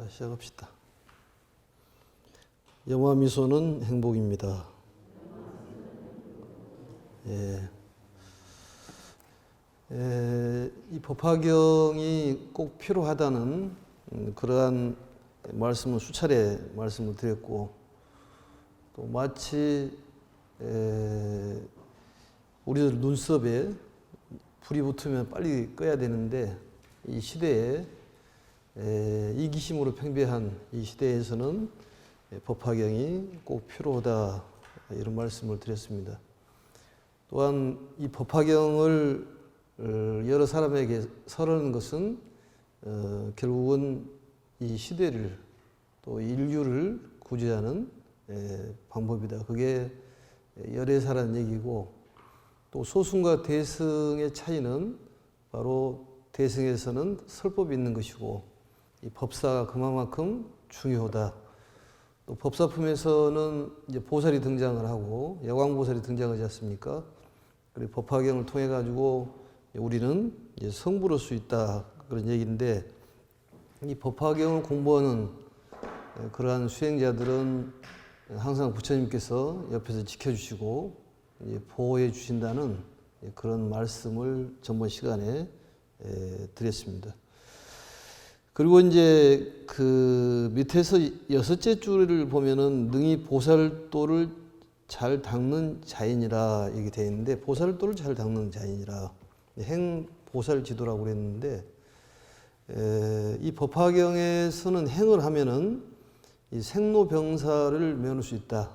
자, 시작합시다. 영화 미소는 행복입니다. 이 법화경이 꼭 필요하다는 그러한 말씀을 수차례 말씀을 드렸고, 또 마치 우리들 눈썹에 불이 붙으면 빨리 꺼야 되는데, 이 시대에 이기심으로 팽배한 이 시대에서는 법화경이 꼭 필요하다, 이런 말씀을 드렸습니다. 또한 이 법화경을 여러 사람에게 설하는 것은 결국은 이 시대를 또 인류를 구제하는 방법이다. 그게 열애사라는 얘기고, 또 소승과 대승의 차이는 바로 대승에서는 설법이 있는 것이고, 이 법사가 그만큼 중요하다. 또 법사품에서는 이제 보살이 등장을 하고 여광보살이 등장하지 않습니까? 그리고 법화경을 통해 가지고 우리는 이제 성불할 수 있다, 그런 얘기인데, 이 법화경을 공부하는 그러한 수행자들은 항상 부처님께서 옆에서 지켜주시고 보호해 주신다는 그런 말씀을 전번 시간에 드렸습니다. 그리고 이제 그 밑에서 여섯째 줄을 보면은 능히 보살도를 잘 닦는 자인이라 이렇게 되어 있는데, 보살도를 잘 닦는 자인이라 행보살지도라고 그랬는데, 이 법화경에서는 행을 하면은 이 생로병사를 면할 수 있다.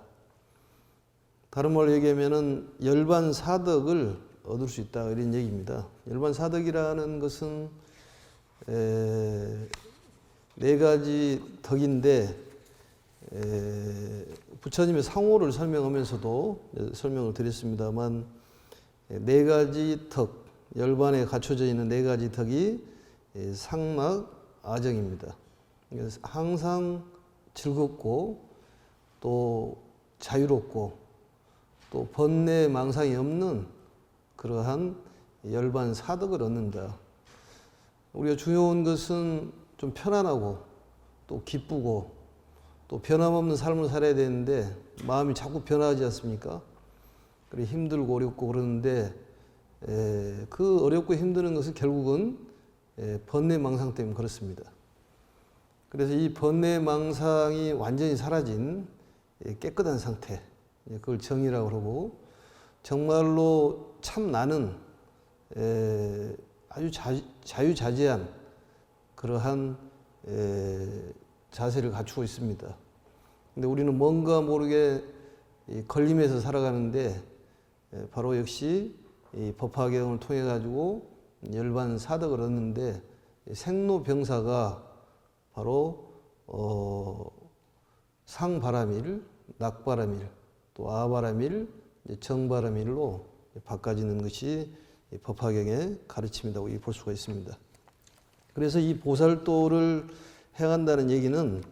다른 말로 얘기하면은 열반사덕을 얻을 수 있다, 이런 얘기입니다. 열반사덕이라는 것은 네 가지 덕인데, 부처님의 상호를 설명하면서도 설명을 드렸습니다만, 네 가지 덕, 열반에 갖춰져 있는 네 가지 덕이 상락, 아정입니다. 항상 즐겁고 또 자유롭고 또 번뇌 망상이 없는 그러한 열반 사덕을 얻는다. 우리가 중요한 것은 좀 편안하고 또 기쁘고 또 변함없는 삶을 살아야 되는데, 마음이 자꾸 변하지 않습니까? 그래 힘들고 어렵고 그러는데, 그 어렵고 힘드는 것은 결국은 번뇌 망상 때문에 그렇습니다. 그래서 이 번뇌 망상이 완전히 사라진 깨끗한 상태, 그걸 정이라고 그러고, 정말로 참 나는 아주 자유자재한 그러한 자세를 갖추고 있습니다. 근데 우리는 뭔가 모르게 걸림에서 살아가는데, 바로 역시 이 법화경을 통해 가지고 열반 사덕을 얻는데, 생로병사가 바로 상바라밀, 낙바라밀, 또 아바라밀, 정바라밀로 바꿔지는 것이 법화경의 가르침이라고 볼 수가 있습니다. 그래서 이 보살도를 행한다는 얘기는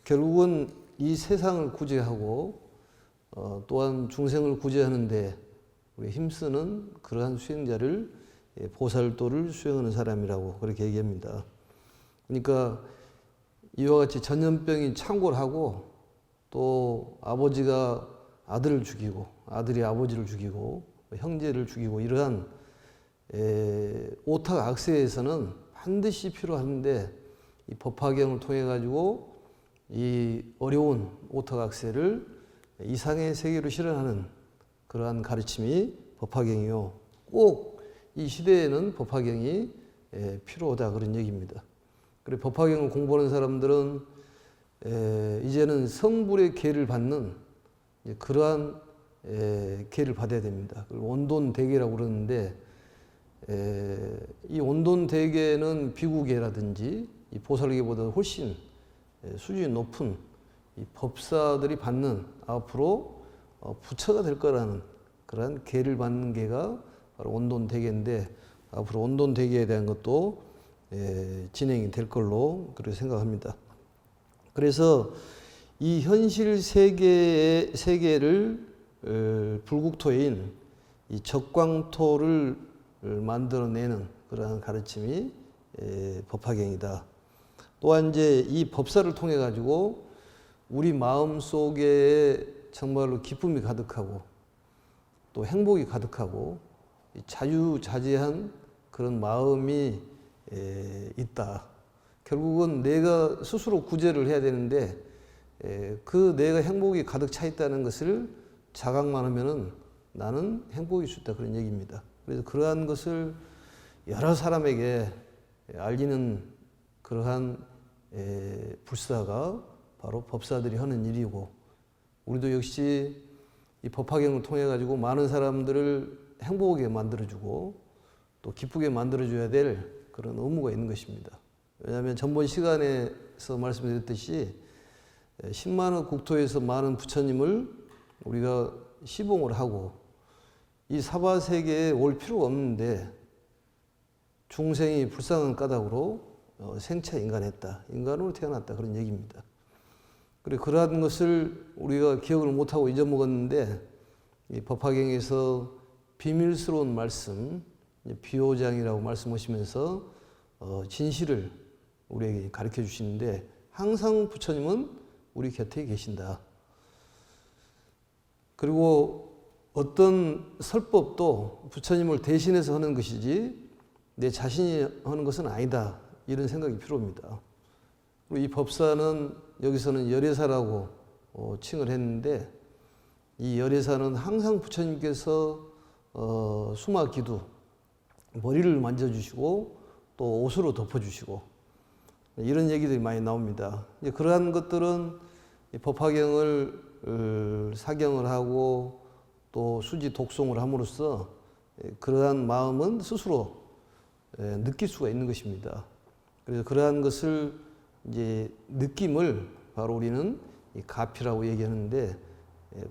결국은 이 세상을 구제하고 또한 중생을 구제하는데 우리 힘쓰는 그러한 수행자를 보살도를 수행하는 사람이라고 그렇게 얘기합니다. 그러니까 이와 같이 전염병이 창궐하고, 또 아버지가 아들을 죽이고 아들이 아버지를 죽이고 형제를 죽이고, 이러한 오탁 악세에서는 반드시 필요한데, 이 법화경을 통해 가지고 이 어려운 오탁 악세를 이상의 세계로 실현하는 그러한 가르침이 법화경이요, 꼭 이 시대에는 법화경이 필요하다, 그런 얘기입니다. 그리고 법화경을 공부하는 사람들은 이제는 성불의 계를 받는 그러한 계를 받아야 됩니다. 온돈대계라고 그러는데, 이 온돈대계는 비구계라든지 이 보살계보다 훨씬 수준이 높은 이 법사들이 받는, 앞으로 부처가 될 거라는 그러한 계를 받는 계가 바로 온돈대계인데, 앞으로 온돈대계에 대한 것도 진행이 될 걸로 그렇게 생각합니다. 그래서 이 현실 세계를 불국토인 이 적광토를 만들어내는 그러한 가르침이 법화경이다. 또한 이제 이 법사를 통해 가지고 우리 마음 속에 정말로 기쁨이 가득하고 또 행복이 가득하고 자유자재한 그런 마음이 있다. 결국은 내가 스스로 구제를 해야 되는데 그 내가 행복이 가득 차 있다는 것을 자각만 하면은 나는 행복일 수 있다, 그런 얘기입니다. 그래서 그러한 것을 여러 사람에게 알리는 그러한 불사가 바로 법사들이 하는 일이고, 우리도 역시 이 법화경을 통해 가지고 많은 사람들을 행복하게 만들어주고 또 기쁘게 만들어줘야 될 그런 의무가 있는 것입니다. 왜냐하면 전번 시간에서 말씀드렸듯이 10만억 국토에서 많은 부처님을 우리가 시봉을 하고 이 사바세계에 올 필요가 없는데 중생이 불쌍한 까닭으로 생체 인간했다, 인간으로 태어났다, 그런 얘기입니다. 그리고 그러한 것을 우리가 기억을 못하고 잊어먹었는데 이 법화경에서 비밀스러운 말씀, 비호장이라고 말씀하시면서 진실을 우리에게 가르쳐 주시는데, 항상 부처님은 우리 곁에 계신다. 그리고 어떤 설법도 부처님을 대신해서 하는 것이지 내 자신이 하는 것은 아니다, 이런 생각이 필요합니다. 그리고 이 법사는 여기서는 열애사라고 칭을 했는데, 이 열애사는 항상 부처님께서 수마기두, 머리를 만져주시고 또 옷으로 덮어주시고 이런 얘기들이 많이 나옵니다. 이제 그러한 것들은 이 법화경을 사경을 하고 또 수지 독송을 함으로써 그러한 마음은 스스로 느낄 수가 있는 것입니다. 그래서 그러한 것을 이제 느낌을 바로 우리는 이 가피라고 얘기하는데,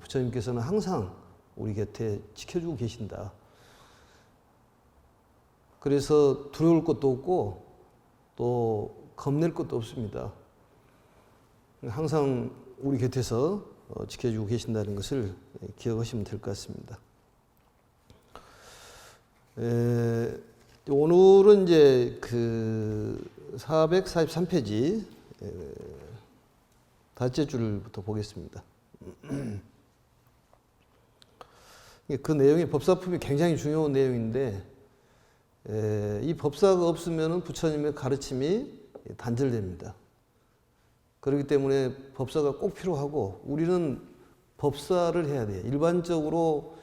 부처님께서는 항상 우리 곁에 지켜주고 계신다. 그래서 두려울 것도 없고 또 겁낼 것도 없습니다. 항상 우리 곁에서 지켜주고 계신다는 것을 기억하시면 될 것 같습니다. 오늘은 이제 그 443페이지 다째 줄부터 보겠습니다. 그 내용이 법사품이 굉장히 중요한 내용인데, 이 법사가 없으면 부처님의 가르침이 단절됩니다. 그렇기 때문에 법사가 꼭 필요하고, 우리는 법사를 해야 돼요. 일반적으로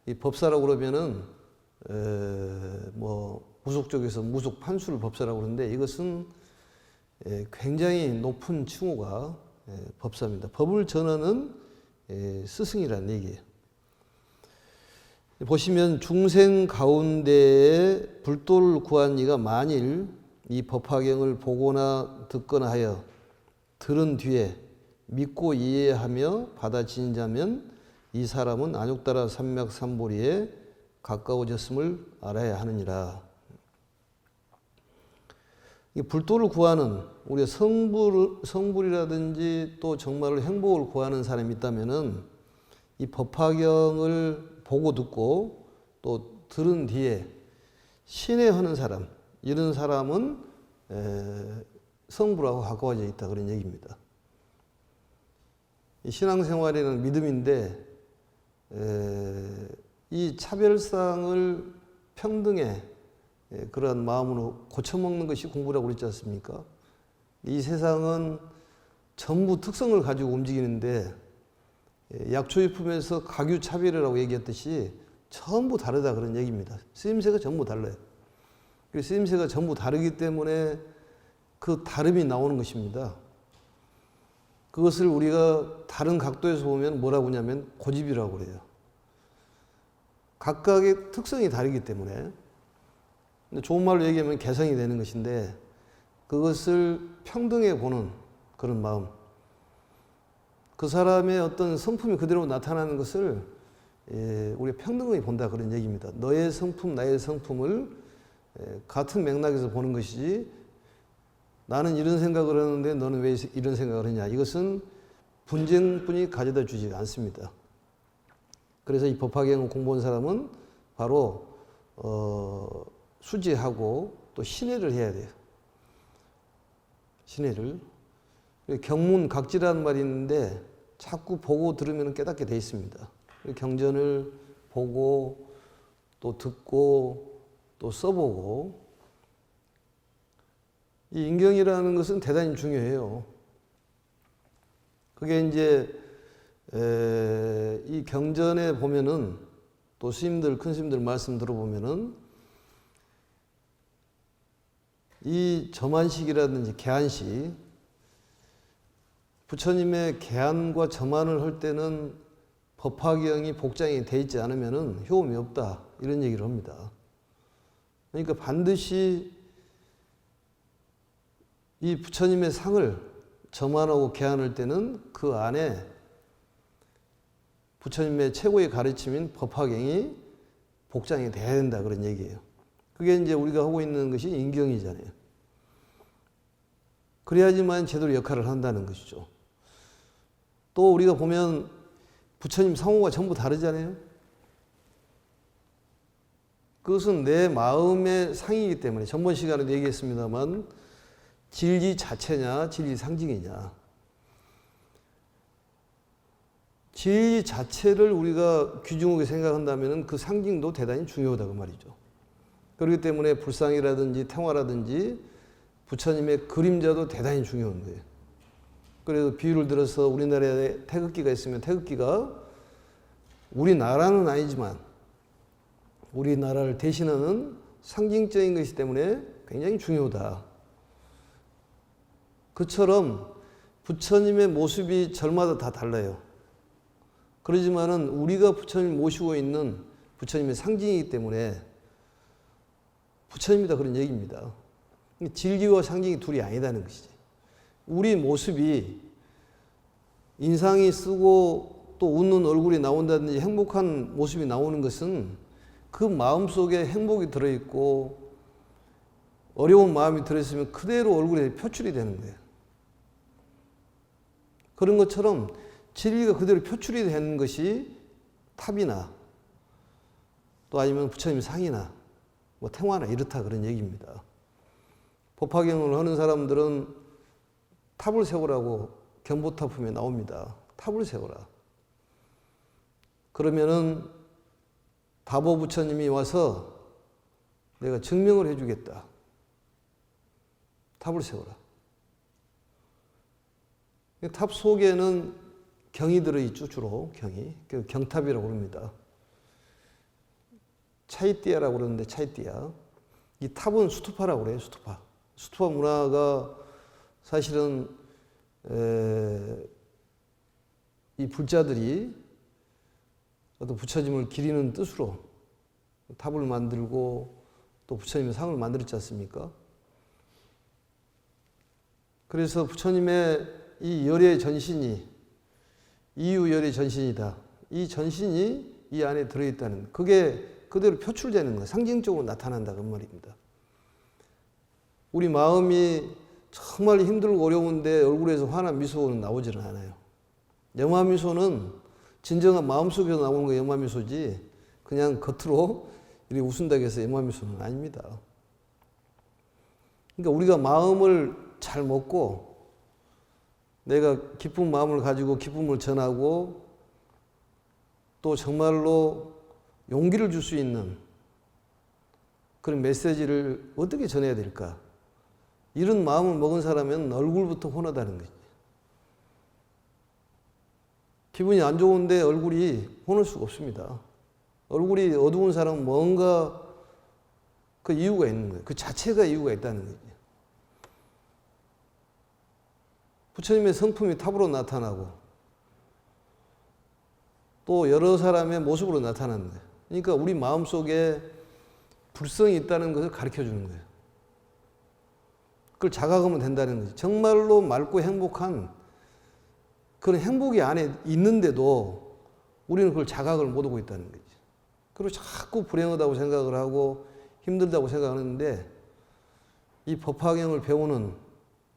이 법사라고 그러면은 뭐 무속 쪽에서 무속 판수를 법사라고 그러는데, 이것은 굉장히 높은 칭호가 법사입니다. 법을 전하는 스승이라는 얘기예요. 보시면 중생 가운데에 불도를 구한 이가 만일 이 법화경을 보거나 듣거나 하여 들은 뒤에 믿고 이해하며 받아들인 이 사람은 안욕따라 삼맥삼보리에 가까워졌음을 알아야 하느니라. 이 불도를 구하는, 우리가 성불이라든지 또 정말로 행복을 구하는 사람이 있다면은 이 법화경을 보고 듣고 또 들은 뒤에 신뢰하는 사람, 이런 사람은 성불하고 가까워져 있다, 그런 얘기입니다. 이 신앙생활에는 믿음인데 이 차별상을 평등의 그러한 마음으로 고쳐먹는 것이 공부라고 그랬지 않습니까? 이 세상은 전부 특성을 가지고 움직이는데, 약초유품에서 가규차별이라고 얘기했듯이 전부 다르다, 그런 얘기입니다. 쓰임새가 전부 달라요. 쓰임새가 전부 다르기 때문에 그 다름이 나오는 것입니다. 그것을 우리가 다른 각도에서 보면 뭐라고 하냐면 고집이라고 그래요. 각각의 특성이 다르기 때문에. 근데 좋은 말로 얘기하면 개성이 되는 것인데, 그것을 평등해 보는 그런 마음, 그 사람의 어떤 성품이 그대로 나타나는 것을 우리가 평등하게 본다, 그런 얘기입니다. 너의 성품, 나의 성품을 같은 맥락에서 보는 것이지, 나는 이런 생각을 하는데 너는 왜 이런 생각을 하냐, 이것은 분쟁뿐이 가져다 주지 않습니다. 그래서 이 법화경을 공부한 사람은 바로 수지하고 또 신뢰를 해야 돼요. 신해를. 경문각지라는 말이 있는데 자꾸 보고 들으면 깨닫게 돼 있습니다. 경전을 보고 또 듣고 또 써보고, 이 인경이라는 것은 대단히 중요해요. 그게 이제 이 경전에 보면은 또 스님들, 큰 스님들 말씀 들어보면은 이 점안식이라든지 개안식, 부처님의 개안과 점안을 할 때는 법화경이 복장이 돼 있지 않으면은 효험이 없다, 이런 얘기를 합니다. 그러니까 반드시 이 부처님의 상을 점안하고 개안할 때는 그 안에 부처님의 최고의 가르침인 법화경이 복장이 돼야 된다, 그런 얘기예요. 그게 이제 우리가 하고 있는 것이 인경이잖아요. 그래야지만 제대로 역할을 한다는 것이죠. 또 우리가 보면 부처님 상호가 전부 다르잖아요. 그것은 내 마음의 상이기 때문에, 전번 시간에도 얘기했습니다만, 진리 자체냐 진리 상징이냐. 진리 자체를 우리가 귀중하게 생각한다면 그 상징도 대단히 중요하다고 말이죠. 그렇기 때문에 불상이라든지 태화라든지 부처님의 그림자도 대단히 중요한 거예요. 그래서 비유를 들어서 우리나라에 태극기가 있으면 태극기가 우리나라는 아니지만 우리나라를 대신하는 상징적인 것이기 때문에 굉장히 중요하다. 그처럼 부처님의 모습이 절마다 다 달라요. 그러지만은 우리가 부처님 모시고 있는 부처님의 상징이기 때문에 부처님이다, 그런 얘기입니다. 진리와 상징이 둘이 아니다는 것이지. 우리 모습이 인상이 쓰고 또 웃는 얼굴이 나온다든지 행복한 모습이 나오는 것은 그 마음속에 행복이 들어있고 어려운 마음이 들어있으면 그대로 얼굴에 표출이 되는 거예요. 그런 것처럼 진리가 그대로 표출이 되는 것이 탑이나 또 아니면 부처님 상이나 뭐 태화나 이렇다, 그런 얘기입니다. 법화경을 하는 사람들은 탑을 세우라고 견보타품에 나옵니다. 탑을 세우라. 그러면은 다보 부처님이 와서 내가 증명을 해주겠다. 탑을 세우라. 탑 속에는 경이 들어있죠, 주로 경이. 경탑이라고 그럽니다. 차이띠아라고 그러는데 차이띠아. 이 탑은 수투파라고 그래요, 수투파. 수투파 문화가 사실은 이 불자들이 어떤 부처님을 기리는 뜻으로 탑을 만들고 또 부처님의 상을 만들었지 않습니까? 그래서 부처님의 이 열의 전신이 이유열의 전신이다. 이 전신이 이 안에 들어있다는, 그게 그대로 표출되는 거예요. 상징적으로 나타난다, 그 말입니다. 우리 마음이 정말 힘들고 어려운데 얼굴에서 환한 미소는 나오지는 않아요. 염화미소는 진정한 마음속에서 나오는 게 염화미소지 그냥 겉으로 이렇게 웃은다고 해서 염화미소는 아닙니다. 그러니까 우리가 마음을 잘 먹고 내가 기쁜 마음을 가지고 기쁨을 전하고 또 정말로 용기를 줄 수 있는 그런 메시지를 어떻게 전해야 될까? 이런 마음을 먹은 사람은 얼굴부터 혼하다는 거지. 기분이 안 좋은데 얼굴이 혼을 수가 없습니다. 얼굴이 어두운 사람은 뭔가 그 이유가 있는 거예요. 그 자체가 이유가 있다는 거지. 부처님의 성품이 탑으로 나타나고 또 여러 사람의 모습으로 나타나는 거예요. 그러니까 우리 마음속에 불성이 있다는 것을 가르쳐 주는 거예요. 그걸 자각하면 된다는 거지. 정말로 맑고 행복한 그런 행복이 안에 있는데도 우리는 그걸 자각을 못하고 있다는 거지. 그리고 자꾸 불행하다고 생각을 하고 힘들다고 생각하는데 이 법화경을 배우는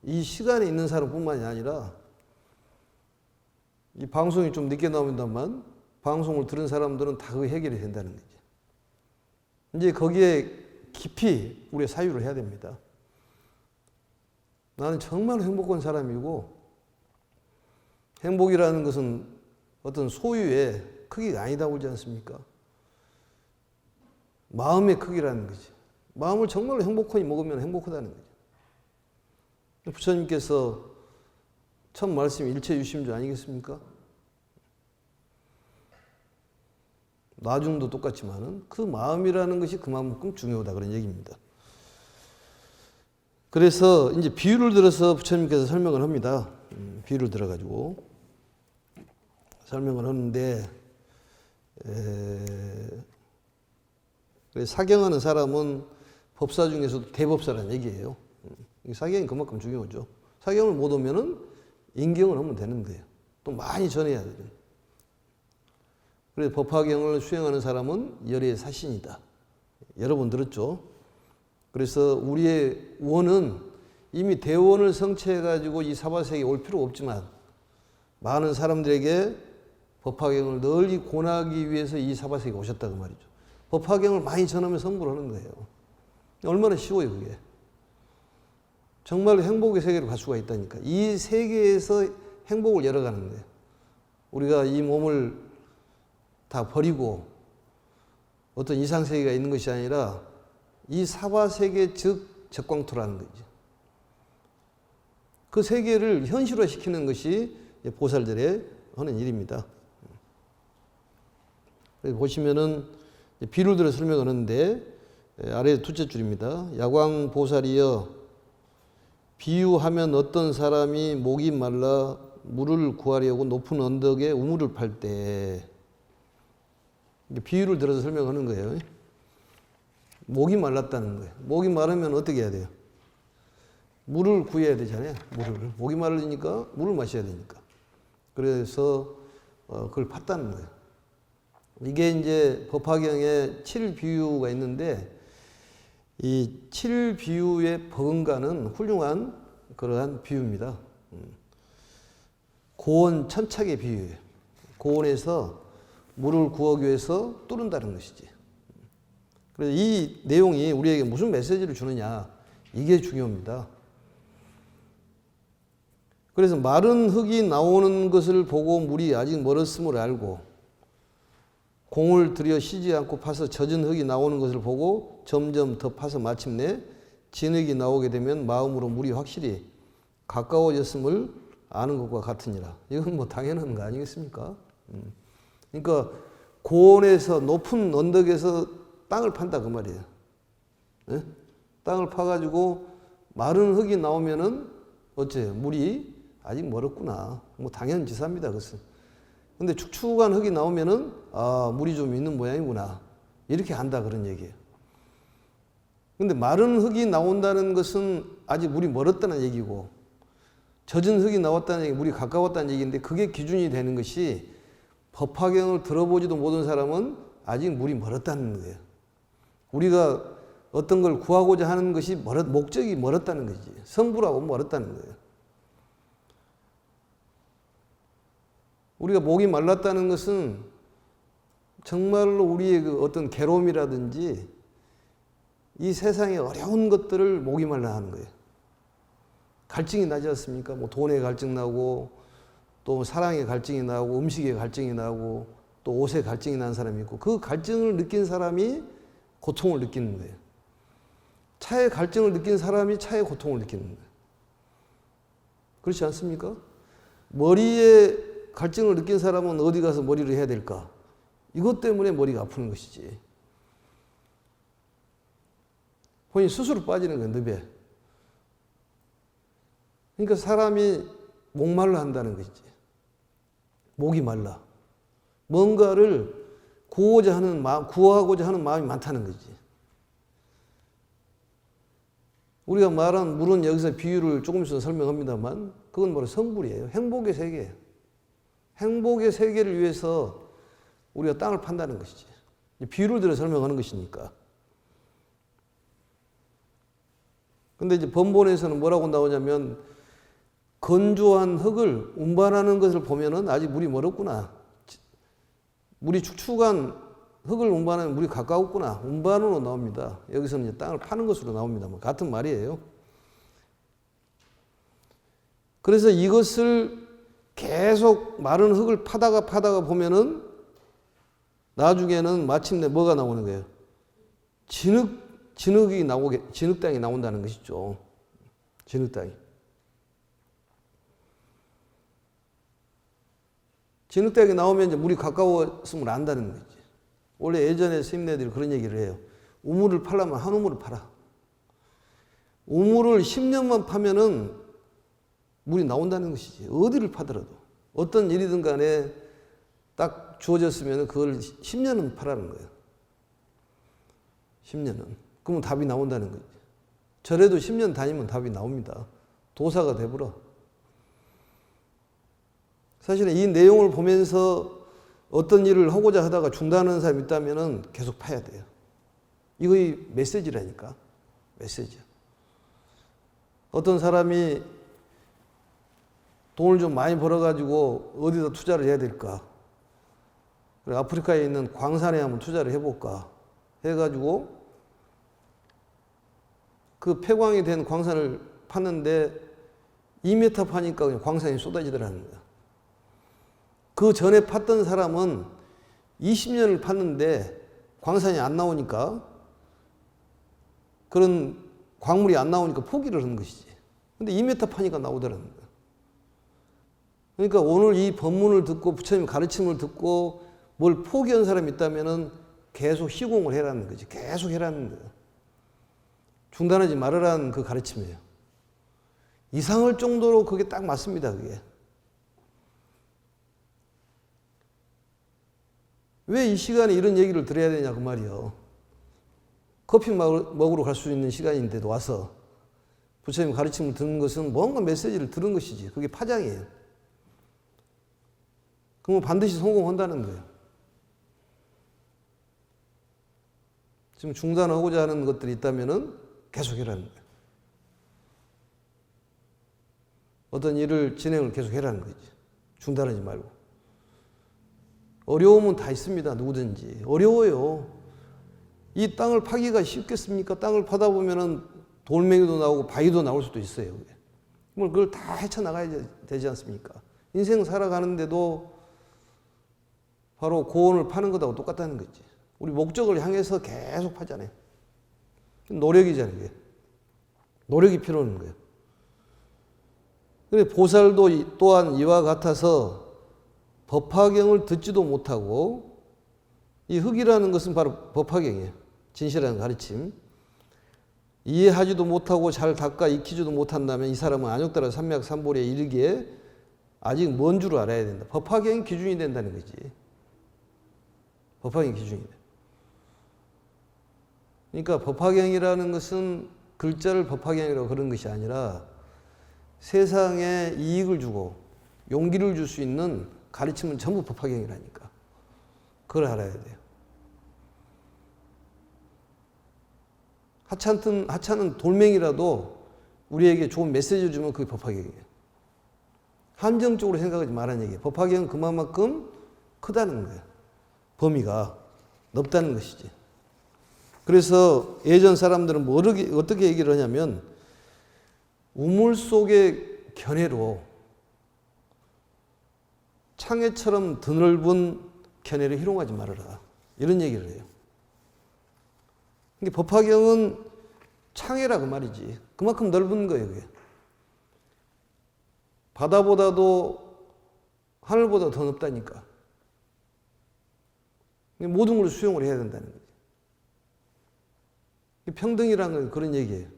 이 시간에 있는 사람뿐만이 아니라 이 방송이 좀 늦게 나온다만 방송을 들은 사람들은 다 그 해결이 된다는 거지. 이제 거기에 깊이 우리가 사유를 해야 됩니다. 나는 정말 행복한 사람이고, 행복이라는 것은 어떤 소유의 크기가 아니다 그러지 않습니까? 마음의 크기라는 거지. 마음을 정말로 행복하게 먹으면 행복하다는 거죠. 부처님께서 첫 말씀이 일체유심주 아니겠습니까? 나중도 똑같지만은 그 마음이라는 것이 그만큼 중요하다 그런 얘기입니다. 그래서 이제 비유를 들어서 부처님께서 설명을 합니다. 비유를 들어가지고 설명을 하는데, 사경하는 사람은 법사 중에서도 대법사라는 얘기예요. 사경이 그만큼 중요하죠. 사경을 못 오면은 인경을 하면 되는 거예요. 또 많이 전해야 돼요. 그래서 법화경을 수행하는 사람은 열의 사신이다. 여러 번 들었죠. 그래서 우리의 원은 이미 대원을 성취해가지고 이 사바세계에 올 필요가 없지만, 많은 사람들에게 법화경을 널리 권하기 위해서 이 사바세계에 오셨다고 말이죠. 법화경을 많이 전하면 성불을 하는 거예요. 얼마나 쉬워요, 그게. 정말 행복의 세계로 갈 수가 있다니까. 이 세계에서 행복을 열어가는 거예요. 우리가 이 몸을 다 버리고 어떤 이상세계가 있는 것이 아니라 이 사바세계 즉 적광토라는 거죠. 그 세계를 현실화시키는 것이 보살들의 하는 일입니다. 보시면은 비를 들어 설명하는데, 아래 둘째 줄입니다. 야광보살이여, 비유하면 어떤 사람이 목이 말라 물을 구하려고 높은 언덕에 우물을 팔 때, 비유를 들어서 설명하는 거예요. 목이 말랐다는 거예요. 목이 마르면 어떻게 해야 돼요? 물을 구해야 되잖아요. 물을. 목이 마르니까 물을 마셔야 되니까. 그래서 그걸 팠다는 거예요. 이게 이제 법화경에 7비유가 있는데, 이 7비유의 버금가는 훌륭한 그러한 비유입니다. 고원 천착의 비유예요. 고원에서 물을 구하기 위해서 뚫는다는 것이지. 그래서 이 내용이 우리에게 무슨 메시지를 주느냐, 이게 중요합니다. 그래서 마른 흙이 나오는 것을 보고 물이 아직 멀었음을 알고, 공을 들여 쉬지 않고 파서 젖은 흙이 나오는 것을 보고 점점 더 파서 마침내 진흙이 나오게 되면 마음으로 물이 확실히 가까워졌음을 아는 것과 같으니라. 이건 뭐 당연한 거 아니겠습니까? 그러니까 고원에서 높은 언덕에서 땅을 판다 그 말이에요. 네? 땅을 파가지고 마른 흙이 나오면은 어째요? 물이 아직 멀었구나. 뭐 당연지사입니다, 그것은. 근데 축축한 흙이 나오면은 아, 물이 좀 있는 모양이구나. 이렇게 안다 그런 얘기예요. 근데 마른 흙이 나온다는 것은 아직 물이 멀었다는 얘기고, 젖은 흙이 나왔다는 얘기, 물이 가까웠다는 얘기인데, 그게 기준이 되는 것이 법화경을 들어보지도 못한 사람은 아직 물이 멀었다는 거예요. 우리가 어떤 걸 구하고자 하는 것이 목적이 멀었다는 거지. 성불하고 멀었다는 거예요. 우리가 목이 말랐다는 것은 정말로 우리의 그 어떤 괴로움이라든지 이 세상의 어려운 것들을 목이 말라 하는 거예요. 갈증이 나지 않습니까? 뭐 돈에 갈증 나고, 또 사랑에 갈증이 나고, 음식에 갈증이 나고, 또 옷에 갈증이 나는 사람이 있고, 그 갈증을 느낀 사람이 고통을 느끼는 거예요. 차에 갈증을 느낀 사람이 차의 고통을 느끼는 거예요. 그렇지 않습니까? 머리에 갈증을 느낀 사람은 어디 가서 머리를 해야 될까? 이것 때문에 머리가 아프는 것이지. 본인이 스스로 빠지는 거예요, 늪에. 그러니까 사람이 목말라 한다는 것이지. 목이 말라. 뭔가를 구하고자 하는 마음이 많다는 거지. 우리가 말한 물은 여기서 비유를 조금 있어서 설명합니다만, 그건 바로 성불이에요. 행복의 세계예요. 행복의 세계를 위해서 우리가 땅을 판다는 것이지. 비유를 들어 설명하는 것이니까. 근데 이제 번본에서는 뭐라고 나오냐면, 건조한 흙을 운반하는 것을 보면은 아직 물이 멀었구나. 물이 축축한 흙을 운반하면 물이 가까웠구나. 운반으로 나옵니다. 여기서는 이제 땅을 파는 것으로 나옵니다. 같은 말이에요. 그래서 이것을 계속 마른 흙을 파다가 보면은 나중에는 마침내 뭐가 나오는 거예요? 진흙이 진흙땅이 나온다는 것이죠. 진흙땅이. 진흙땅이 나오면 이제 물이 가까웠음을 안다는 거지. 원래 예전에 스님네들이 그런 얘기를 해요. 우물을 팔려면 한 우물을 팔아. 우물을 10년만 파면은 물이 나온다는 것이지. 어디를 파더라도. 어떤 일이든 간에 딱 주어졌으면 그걸 10년은 파라는 거예요. 10년은. 그러면 답이 나온다는 거지. 절에도 10년 다니면 답이 나옵니다. 도사가 돼버려. 사실은 이 내용을 보면서 어떤 일을 하고자 하다가 중단하는 사람이 있다면 계속 파야 돼요. 이거의 메시지라니까. 메시지야. 어떤 사람이 돈을 좀 많이 벌어가지고 어디다 투자를 해야 될까? 아프리카에 있는 광산에 한번 투자를 해볼까? 해가지고 그 폐광이 된 광산을 팠는데 2m 파니까 그냥 광산이 쏟아지더라는 거야. 그 전에 팠던 사람은 20년을 팠는데 광산이 안 나오니까 그런 광물이 안 나오니까 포기를 하는 것이지. 근데 2m 파니까 나오더라는 거야. 그러니까 오늘 이 법문을 듣고 부처님 가르침을 듣고 뭘 포기한 사람이 있다면은 계속 시공을 해라는 거지. 계속 해라는 거야. 중단하지 말으라는 그 가르침이에요. 이상할 정도로 그게 딱 맞습니다. 그게. 왜 이 시간에 이런 얘기를 들어야 되냐 그 말이요. 커피 먹으러 갈 수 있는 시간인데도 와서 부처님 가르침을 듣는 것은 뭔가 메시지를 들은 것이지. 그게 파장이에요. 그러면 반드시 성공한다는 거예요. 지금 중단하고자 하는 것들이 있다면은 계속해라는 거예요. 어떤 일을 진행을 계속해라는 거지. 중단하지 말고. 어려움은 다 있습니다. 누구든지. 어려워요. 이 땅을 파기가 쉽겠습니까? 땅을 파다 보면은 돌멩이도 나오고 바위도 나올 수도 있어요. 그걸 다 헤쳐나가야 되지 않습니까? 인생 살아가는데도 바로 고원을 파는 것하고 똑같다는 거지. 우리 목적을 향해서 계속 파잖아요. 노력이잖아요. 이게. 노력이 필요한 거예요. 그런데 보살도 또한 이와 같아서 법화경을 듣지도 못하고 이 흙이라는 것은 바로 법화경이에요. 진실한 가르침. 이해하지도 못하고 잘 닦아 익히지도 못한다면 이 사람은 안욕따라 삼맥삼보리에 이르기에 아직 먼 줄 알아야 된다. 법화경이 기준이 된다는 거지. 법화경이 기준이 돼. 그러니까 법화경이라는 것은 글자를 법화경이라고 그런 것이 아니라 세상에 이익을 주고 용기를 줄 수 있는 가르침은 전부 법화경이라니까. 그걸 알아야 돼요. 하찮은 돌멩이라도 우리에게 좋은 메시지를 주면 그게 법화경이에요. 한정적으로 생각하지 말라는 얘기예요. 법화경은 그만큼 크다는 거예요. 범위가 넓다는 것이지. 그래서 예전 사람들은 어떻게 얘기를 하냐면 우물 속의 견해로 창해처럼 드넓은 견해를 희롱하지 말아라. 이런 얘기를 해요. 그러니까 법화경은 창해라 그 말이지. 그만큼 넓은 거예요. 그게. 바다보다도 하늘보다 더 넓다니까. 모든 걸 수용을 해야 된다는 거지. 평등이라는 건 그런 얘기예요.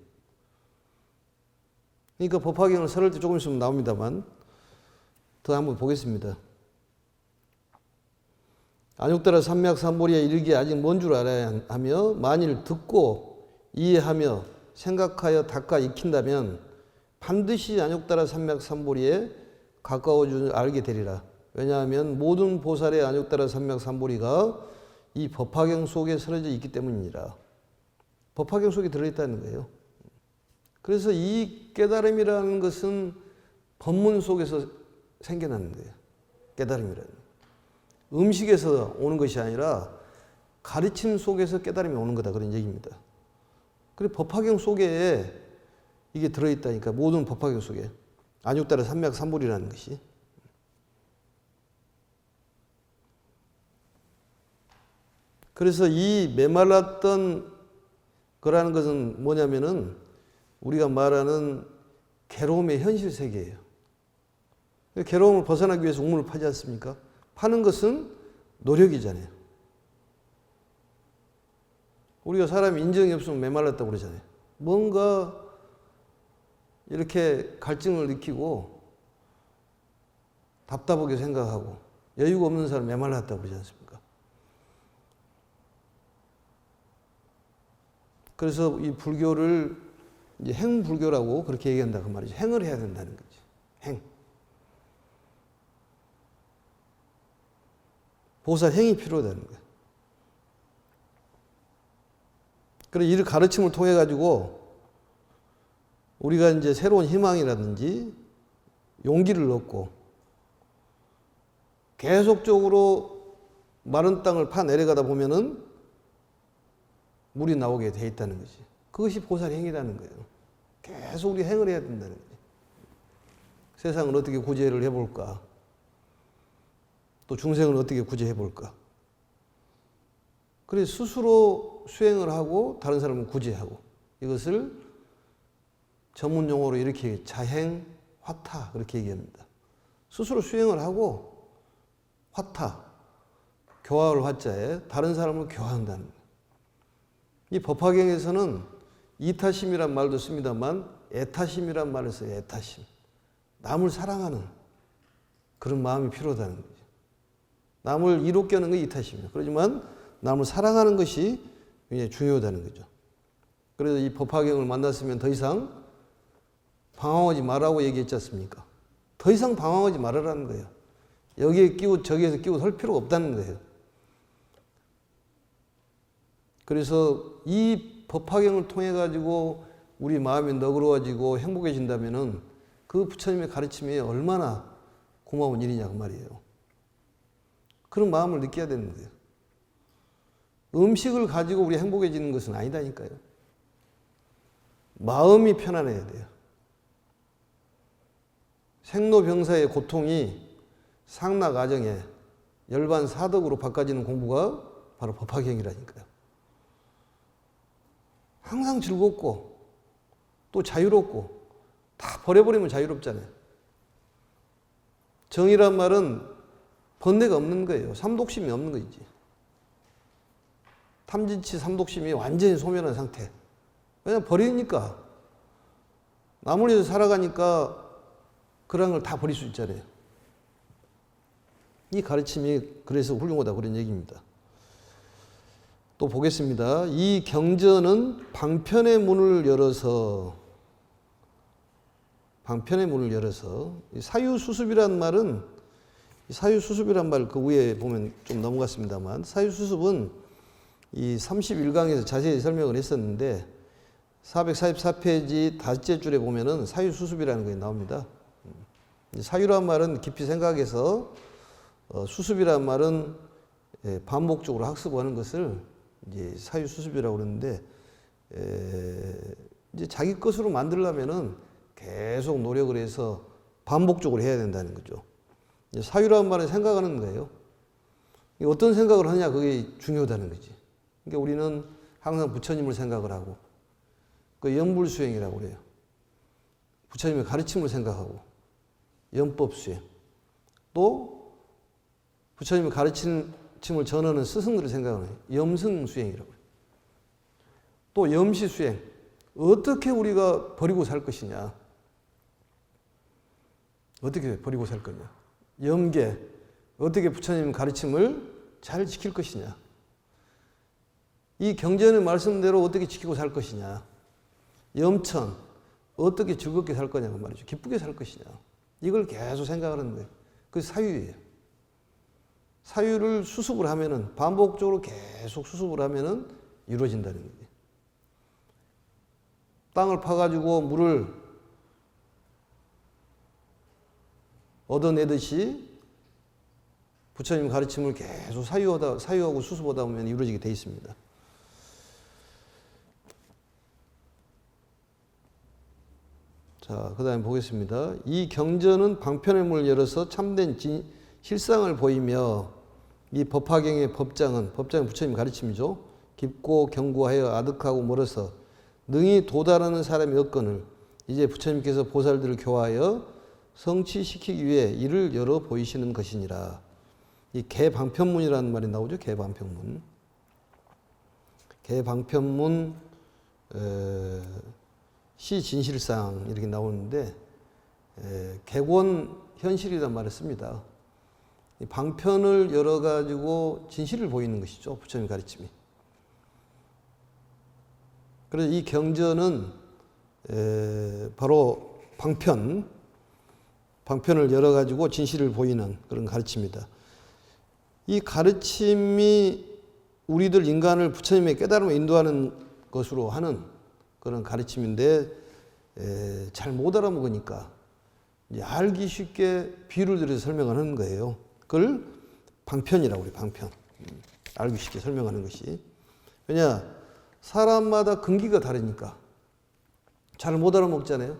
그러니까 법화경을 설할 때 조금 있으면 나옵니다만 더 한번 보겠습니다. 안욕따라 삼맥삼보리에 이르기에 아직 먼 줄 알아야 하며 만일 듣고 이해하며 생각하여 닦아 익힌다면 반드시 안욕따라 삼맥삼보리에 가까워 줄 알게 되리라. 왜냐하면 모든 보살의 안욕따라 삼맥삼보리가 이 법화경 속에 서려져 있기 때문이니라. 법화경 속에 들어있다는 거예요. 그래서 이 깨달음이라는 것은 법문 속에서 생겨나는 거예요. 깨달음이라는. 음식에서 오는 것이 아니라 가르침 속에서 깨달음이 오는 거다. 그런 얘기입니다. 그리고 법화경 속에 이게 들어있다니까. 모든 법화경 속에. 안육달의 삼맥삼불이라는 것이. 그래서 이 메말랐던 거라는 것은 뭐냐면은 우리가 말하는 괴로움의 현실 세계예요. 괴로움을 벗어나기 위해서 우물을 파지 않습니까? 파는 것은 노력이잖아요. 우리가 사람이 인정이 없으면 메말랐다고 그러잖아요. 뭔가 이렇게 갈증을 느끼고 답답하게 생각하고 여유가 없는 사람 메말랐다고 그러지 않습니까? 그래서 이 불교를 이제 행불교라고 그렇게 얘기한다 그 말이죠. 행을 해야 된다는 거지. 행. 보살 행이 필요하다는 거예요. 그래서 이 가르침을 통해 가지고 우리가 이제 새로운 희망이라든지 용기를 얻고 계속적으로 마른 땅을 파 내려가다 보면은 물이 나오게 돼 있다는 거지. 그것이 보살 행이라는 거예요. 계속 우리 행을 해야 된다는 거지. 세상을 어떻게 구제를 해볼까? 또 중생을 어떻게 구제해볼까? 그래서 스스로 수행을 하고 다른 사람은 구제하고 이것을 전문 용어로 이렇게 자행, 화타 그렇게 얘기합니다. 스스로 수행을 하고 화타, 교화를 화자에 다른 사람을 교화한다는 거예요. 이 법화경에서는 이타심이란 말도 씁니다만 애타심이란 말을 써요. 애타심. 남을 사랑하는 그런 마음이 필요하다는 거죠. 남을 이롭게 하는 게 이타심이에요. 그렇지만 남을 사랑하는 것이 굉장히 중요하다는 거죠. 그래서 이 법화경을 만났으면 더 이상 방황하지 말라고 얘기했지 않습니까? 더 이상 방황하지 말으라는 거예요. 여기에 끼고 저기에서 끼고 설 필요가 없다는 거예요. 그래서 이 법화경을 통해 가지고 우리 마음이 너그러워지고 행복해진다면은 그 부처님의 가르침이 얼마나 고마운 일이냐 그 말이에요. 그런 마음을 느껴야 되는 거예요. 음식을 가지고 우리 행복해지는 것은 아니다니까요. 마음이 편안해야 돼요. 생로병사의 고통이 상락아정에 열반사덕으로 바꿔지는 공부가 바로 법화경이라니까요. 항상 즐겁고 또 자유롭고 다 버려버리면 자유롭잖아요. 정이란 말은 번뇌가 없는 거예요. 삼독심이 없는 거지. 탐진치 삼독심이 완전히 소멸한 상태. 왜냐면 버리니까. 남을 위해서 살아가니까 그런 걸 다 버릴 수 있잖아요. 이 가르침이 그래서 훌륭하다 그런 얘기입니다. 또 보겠습니다. 이 경전은 방편의 문을 열어서 사유수습이란 말은 사유수습이란 말 그 위에 보면 좀 넘어갔습니다만 사유수습은 이 31강에서 자세히 설명을 했었는데 444페이지 다섯째 줄에 보면은 사유수습이라는 게 나옵니다. 사유란 말은 깊이 생각해서 수습이란 말은 반복적으로 학습하는 것을 이제 사유수습이라고 그러는데 이제 자기 것으로 만들려면은 계속 노력을 해서 반복적으로 해야 된다는 거죠. 사유라는 말은 생각하는 거예요. 어떤 생각을 하느냐 그게 중요하다는 거지. 그러니까 우리는 항상 부처님을 생각을 하고 그 연불수행이라고 그래요. 부처님의 가르침을 생각하고 연법수행 또 부처님의 가르침을 전하는 스승들을 생각하는 염승수행이라고 그래요. 또 염시수행 어떻게 우리가 버리고 살 것이냐 어떻게 버리고 살 거냐 염계 어떻게 부처님 가르침을 잘 지킬 것이냐 이 경전의 말씀대로 어떻게 지키고 살 것이냐 염천 어떻게 즐겁게 살 거냐고 말이죠. 기쁘게 살 것이냐 이걸 계속 생각하는 거예요. 그게 사유예요. 사유를 수습을 하면은 반복적으로 계속 수습을 하면은 이루어진다는 거예요. 땅을 파가지고 물을 얻어내듯이 부처님 가르침을 계속 사유하고 수습하다 보면 이루어지게 돼 있습니다. 자, 그 다음에 보겠습니다. 이 경전은 방편의 문을 열어서 참된 실상을 보이며 이 법화경의 법장은 부처님 가르침이죠. 깊고 견고하여 아득하고 멀어서 능히 도달하는 사람이 없거늘 이제 부처님께서 보살들을 교화하여 성취시키기 위해 이를 열어 보이시는 것이니라. 이 개방편문이라는 말이 나오죠. 개방편문. 개방편문 시진실상 이렇게 나오는데 객원 현실이란 말을 씁니다. 이 방편을 열어가지고 진실을 보이는 것이죠. 부처님 가르침이. 그래서 이 경전은 바로 방편을 열어가지고 진실을 보이는 그런 가르침입니다. 이 가르침이 우리들 인간을 부처님의 깨달음에 인도하는 것으로 하는 그런 가르침인데 잘 못 알아먹으니까 이제 알기 쉽게 비유를 들여서 설명을 하는 거예요. 그걸 방편이라고 그래요. 방편. 알기 쉽게 설명하는 것이. 왜냐? 사람마다 근기가 다르니까 잘 못 알아먹잖아요.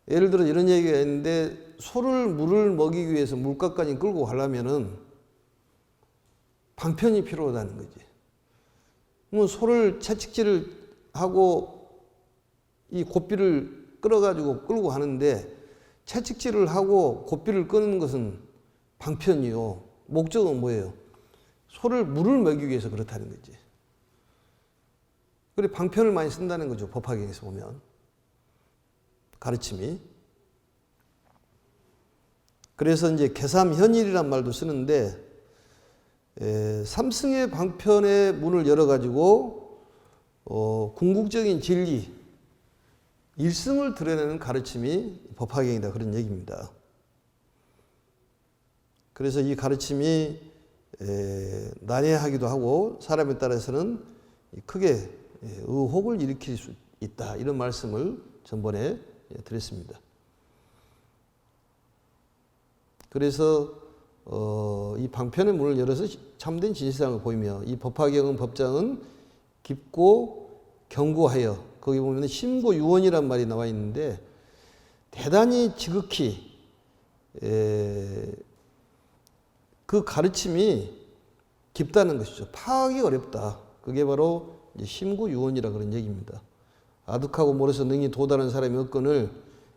예를 들어 이런 얘기가 있는데 물을 먹이기 위해서 물가까지 끌고 가려면은 방편이 필요하다는 거지. 뭐 소를 채찍질을 하고 이 고삐를 끌어가지고 끌고 가는데 채찍질을 하고 고삐를 끄는 것은 방편이요. 목적은 뭐예요? 소를 물을 먹이기 위해서 그렇다는 거지. 그래 방편을 많이 쓴다는 거죠. 법화경에서 보면. 가르침이. 그래서 이제 개삼현일이란 말도 쓰는데 삼승의 방편의 문을 열어가지고 궁극적인 진리, 일승을 드러내는 가르침이 법화경이다. 그런 얘기입니다. 그래서 이 가르침이 난해하기도 하고 사람에 따라서는 크게 의혹을 일으킬 수 있다. 이런 말씀을 전번에 드렸습니다. 그래서 이 방편의 문을 열어서 참된 진실상을 보이며 이 법화경은 법장은 깊고 견고하여 거기 보면 심고유원이란 말이 나와 있는데 대단히 지극히 그 가르침이 깊다는 것이죠. 파악이 어렵다. 그게 바로 심고유원이라 그런 얘기입니다. 아득하고 멀어서 능히 도달하는 사람이 없거늘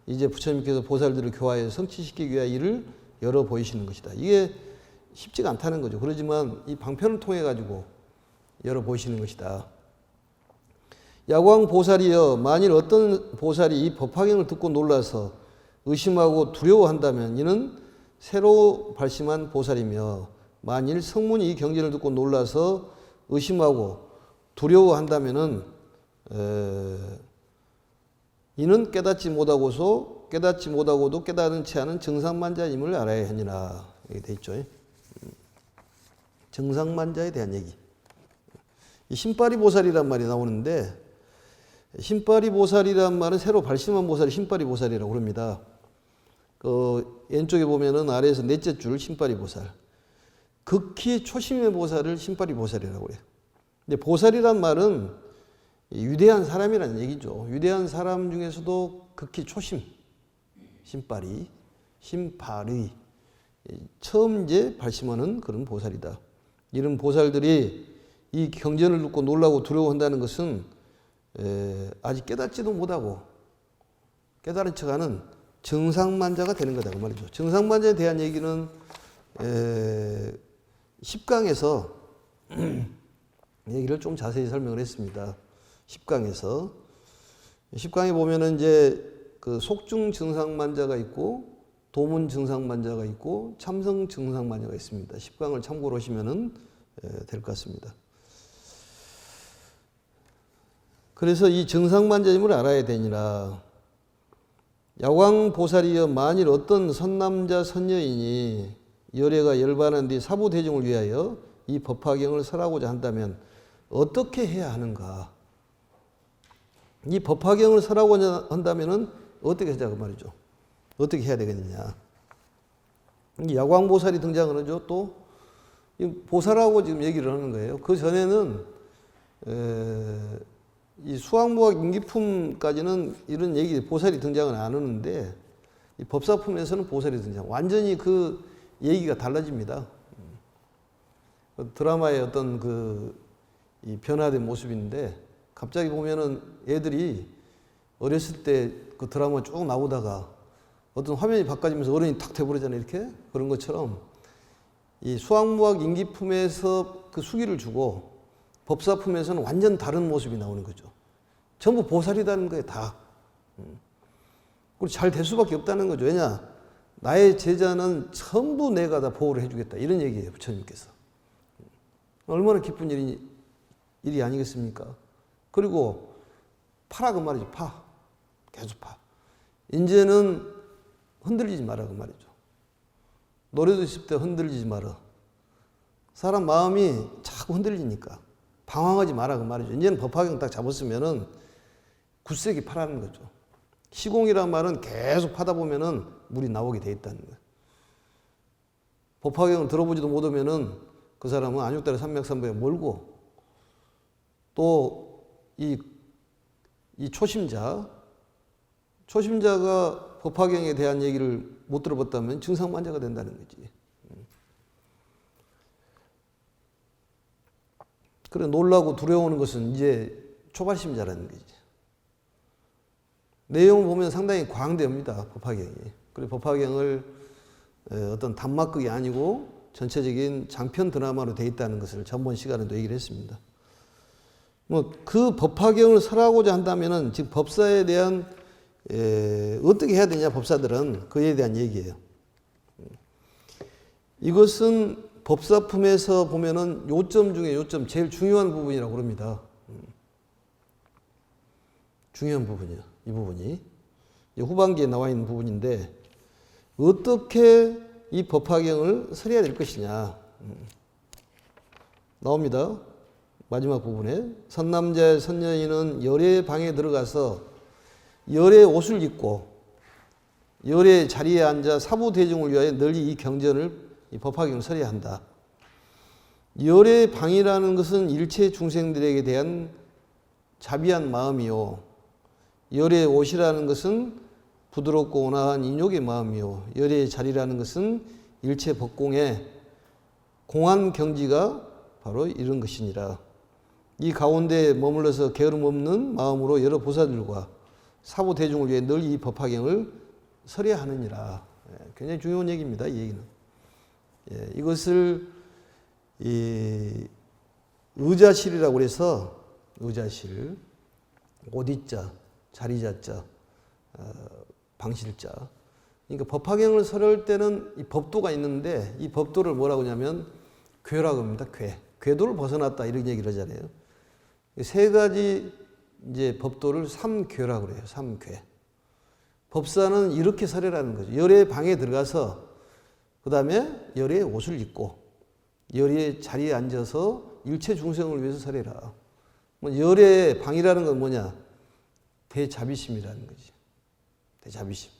이제 부처님께서 보살들을 교화해 성취시키기 위하여 이를 열어 보이시는 것이다. 이게 쉽지가 않다는 거죠. 그러지만 이 방편을 통해 가지고 열어 보이시는 것이다. 야광 보살이여 만일 어떤 보살이 이 법화경을 듣고 놀라서 의심하고 두려워한다면 이는 새로 발심한 보살이며 만일 성문이 이 경전을 듣고 놀라서 의심하고 두려워한다면은 이는 깨닫지 못하고도 깨닫은 채 하는 정상만자임을 알아야 하니라. 이렇게 돼 있죠. 정상만자에 대한 얘기. 이 신바리 보살이란 말이 나오는데 신바리 보살이란 말은 새로 발심한 보살이 신바리 보살이라고 그럽니다. 그 왼쪽에 보면은 아래에서 넷째 줄 신바리 보살. 극히 초심의 보살을 신바리 보살이라고 그래요. 근데 보살이란 말은 위대한 사람이라는 얘기죠. 위대한 사람 중에서도 극히 초심, 신바리, 처음 이제 발심하는 그런 보살이다. 이런 보살들이 이 경전을 듣고 놀라고 두려워한다는 것은 아직 깨닫지도 못하고 깨달은 척하는 정상만자가 되는 거다 그 말이죠. 정상만자에 대한 얘기는 10강에서 얘기를 좀 자세히 설명을 했습니다. 10강에 보면은 이제 그 속중 정상만자가 있고 도문 정상만자가 있고 참성 정상만자가 있습니다. 10강을 참고로 하시면은 될 것 같습니다. 그래서 이 정상만자임을 알아야 되니라. 야광보살이여 만일 어떤 선남자 선여인이 열애가 열반한 뒤 사부대중을 위하여 이 법화경을 설하고자 한다면 어떻게 해야 하는가? 이 법화경을 설하고자 한다면은 어떻게 하자 그 말이죠. 어떻게 해야 되겠느냐? 야광보살이 등장을 하죠. 또 보살하고 지금 얘기를 하는 거예요. 그 전에는 이 수학무학 인기품까지는 이런 얘기, 보살이 등장은 안 하는데, 이 법사품에서는 보살이 등장. 완전히 그 얘기가 달라집니다. 드라마의 어떤 이 변화된 모습인데, 갑자기 보면은 애들이 어렸을 때 그 드라마 쭉 나오다가 어떤 화면이 바꿔지면서 어른이 탁 돼버리잖아요. 이렇게. 그런 것처럼 이 수학무학 인기품에서 그 수기를 주고 법사품에서는 완전 다른 모습이 나오는 거죠. 전부 보살이라는 거예요, 다. 그리고 잘 될 수밖에 없다는 거죠. 왜냐? 나의 제자는 전부 내가 다 보호를 해주겠다. 이런 얘기예요, 부처님께서. 얼마나 기쁜 일이 아니겠습니까? 그리고 파라 그 말이죠, 파. 계속 파. 이제는 흔들리지 마라 그 말이죠. 노래도 있을 때 흔들리지 마라. 사람 마음이 자꾸 흔들리니까 방황하지 마라 그 말이죠. 이제는 법화경 딱 잡았으면은 굳세게 파라는 거죠. 시공이란 말은 계속 파다 보면은 물이 나오게 돼 있다는 거예요. 법화경을 들어보지도 못하면은 그 사람은 안육달의 삼맥삼보에 몰고 또 이 초심자가 법화경에 대한 얘기를 못 들어봤다면 증상만자가 된다는 거지. 그래 놀라고 두려워하는 것은 이제 초발심자라는 거지. 내용을 보면 상당히 광대합니다, 법화경이. 그리고 법화경을 어떤 단막극이 아니고 전체적인 장편 드라마로 되어 있다는 것을 전번 시간에도 얘기를 했습니다. 그 법화경을 설하고자 한다면은 즉 법사에 대한 어떻게 해야 되냐, 법사들은 그에 대한 얘기예요. 이것은 법사품에서 보면은 요점 중에 요점, 제일 중요한 부분이라고 그럽니다. 중요한 부분이요, 이 부분이. 후반기에 나와 있는 부분인데, 어떻게 이 법화경을 설해야 될 것이냐. 나옵니다. 마지막 부분에. 선남자의 선녀인은 열의 방에 들어가서 열의 옷을 입고 열의 자리에 앉아 사부대중을 위하여 널리 이 경전을, 이 법화경을 설해야 한다. 열의 방이라는 것은 일체 중생들에게 대한 자비한 마음이요. 열의 옷이라는 것은 부드럽고 온화한 인욕의 마음이요. 열의 자리라는 것은 일체 법공의 공한 경지가 바로 이런 것이니라. 이 가운데 머물러서 게으름 없는 마음으로 여러 보살들과 사부 대중을 위해 늘 이 법화경을 설해야 하느니라. 굉장히 중요한 얘기입니다, 이 얘기는. 이것을 의자실이라고 해서, 의자실, 옷이자, 자리자자, 방실자. 그러니까 법화경을 설할 때는 이 법도가 있는데, 이 법도를 뭐라고 하냐면 궤라고 합니다. 궤도를 벗어났다 이런 얘기를 하잖아요. 세 가지 이제 법도를 삼궤라고 그래요. 삼궤. 법사는 이렇게 설해라는 거죠. 열의 방에 들어가서 그 다음에 열의 옷을 입고 열의 자리에 앉아서 일체 중생을 위해서 설해라. 열의 방이라는 건 뭐냐? 대자비심이라는 거지. 대자비심.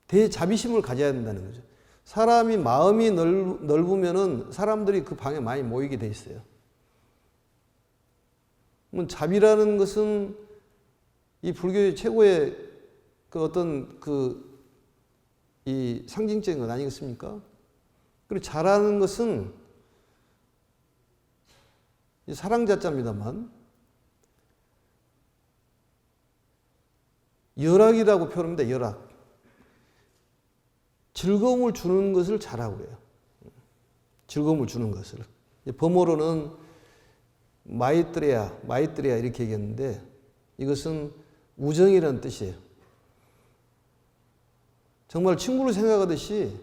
대자비심을 가져야 된다는 거죠. 사람이 마음이 넓으면은 사람들이 그 방에 많이 모이게 돼 있어요. 자비라는 것은 이 불교의 최고의 그 어떤 이 상징적인 것 아니겠습니까? 그리고 자라는 것은 사랑자자입니다만 열악이라고 표현합니다. 열악. 즐거움을 주는 것을 자라고 그래요. 즐거움을 주는 것을. 범어로는 마이트레아 이렇게 얘기했는데 이것은 우정이라는 뜻이에요. 정말 친구를 생각하듯이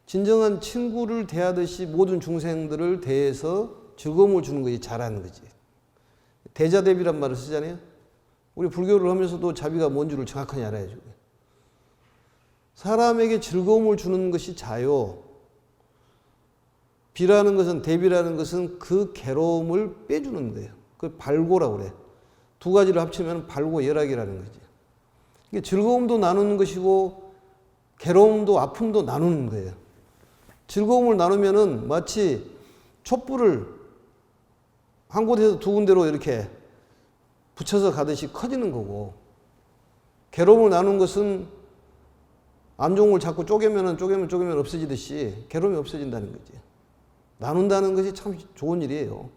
진정한 친구를 대하듯이 모든 중생들을 대해서 즐거움을 주는 것이 자라는 거지. 대자대비란 말을 쓰잖아요. 우리 불교를 하면서도 자비가 뭔 줄을 정확하게 알아야죠. 사람에게 즐거움을 주는 것이 자요. 비라는 것은, 대비라는 것은 그 괴로움을 빼주는 거예요. 그 발고라고 그래. 두 가지를 합치면 발고 열악이라는 거지. 그러니까 즐거움도 나누는 것이고 괴로움도 아픔도 나누는 거예요. 즐거움을 나누면은 마치 촛불을 한 곳에서 두 군데로 이렇게 붙여서 가듯이 커지는 거고, 괴로움을 나누는 것은 안 좋은 걸 자꾸 쪼개면 없어지듯이 괴로움이 없어진다는 거지. 나눈다는 것이 참 좋은 일이에요.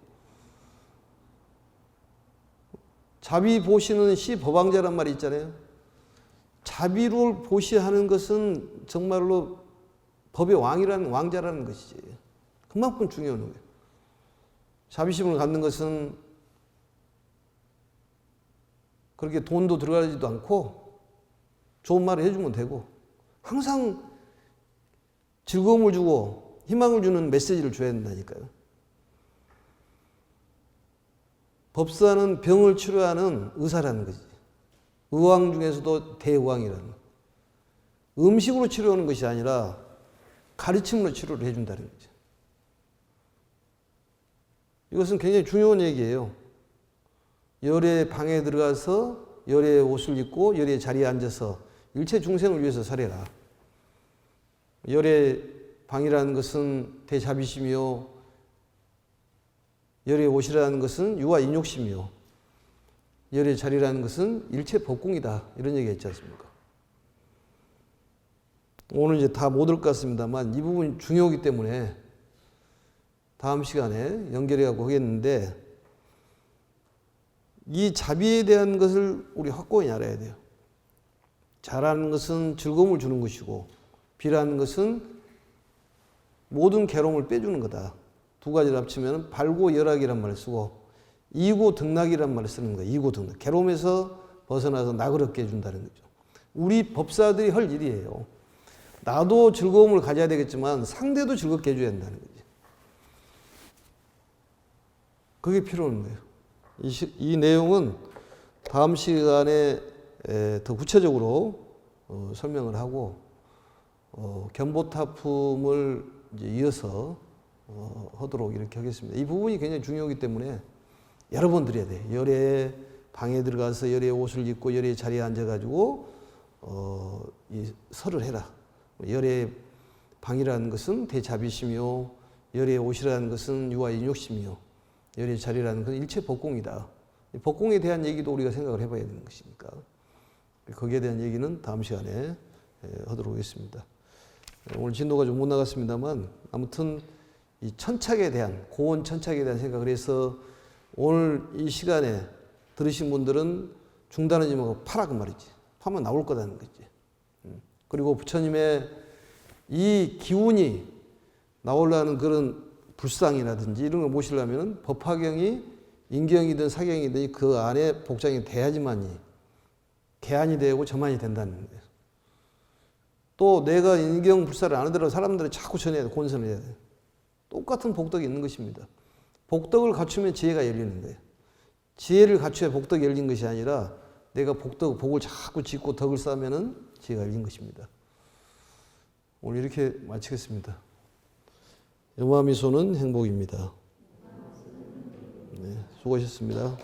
자비보시는 시법왕자란 말이 있잖아요. 자비를 보시하는 것은 정말로 법의 왕자라는 것이지. 그만큼 중요한 거예요. 자비심을 갖는 것은 그렇게 돈도 들어가지도 않고 좋은 말을 해주면 되고, 항상 즐거움을 주고 희망을 주는 메시지를 줘야 된다니까요. 법사는 병을 치료하는 의사라는 거지. 의왕 중에서도 대의왕이라는. 음식으로 치료하는 것이 아니라 가르침으로 치료를 해준다는 거죠. 이것은 굉장히 중요한 얘기예요. 열의 방에 들어가서 열의 옷을 입고 열의 자리에 앉아서 일체 중생을 위해서 살아라. 열의 방이라는 것은 대자비심이요, 열의 옷이라는 것은 유아 인욕심이요, 열의 자리라는 것은 일체 법궁이다. 이런 얘기 했지 않습니까? 오늘 이제 다 못 올 것 같습니다만 이 부분이 중요하기 때문에 다음 시간에 연결해갖고 하겠는데, 이 자비에 대한 것을 우리 확고히 알아야 돼요. 자라는 것은 즐거움을 주는 것이고, 비라는 것은 모든 괴로움을 빼주는 거다. 두 가지를 합치면 발고열악이란 말을 쓰고 이고등락이란 말을 쓰는 거예요. 이고등락. 괴로움에서 벗어나서 나그럽게 해준다는 거죠. 우리 법사들이 할 일이에요. 나도 즐거움을 가져야 되겠지만 상대도 즐겁게 해줘야 된다는 거지. 그게 필요한 거예요. 이 내용은 다음 시간에 더 구체적으로 설명을 하고, 견보타품을 이제 이어서 하도록 이렇게 하겠습니다. 이 부분이 굉장히 중요하기 때문에 여러 번 드려야 돼요. 열의 방에 들어가서 열의 옷을 입고 열의 자리에 앉아가지고 이 설을 해라. 열의 방이라는 것은 대자비심이요, 열의 옷이라는 것은 유아 인욕심이요, 열의 자리라는 것은 일체 법궁이다. 법궁에 대한 얘기도 우리가 생각을 해봐야 되는 것이니까 거기에 대한 얘기는 다음 시간에 하도록 하겠습니다. 오늘 진도가 좀 못 나갔습니다만 아무튼 이 천착에 대한, 고온 천착에 대한 생각을 해서 오늘 이 시간에 들으신 분들은 중단하지 말고 파라 그 말이지. 파면 나올 거다는 거지. 그리고 부처님의 이 기운이 나오려는 그런 불상이라든지 이런 걸 모시려면 법화경이 인경이든 사경이든 그 안에 복장이 돼야지만이 개안이 되고 저만이 된다는 거예요. 또 내가 인경 불사를 안 하더라도 사람들이 자꾸 전해야 돼, 권선을 해야 돼. 똑같은 복덕이 있는 것입니다. 복덕을 갖추면 지혜가 열리는 거예요. 지혜를 갖춰야 복덕이 열린 것이 아니라 내가 복을 자꾸 짓고 덕을 쌓으면 지혜가 열린 것입니다. 오늘 이렇게 마치겠습니다. 영화미소는 행복입니다. 네, 수고하셨습니다.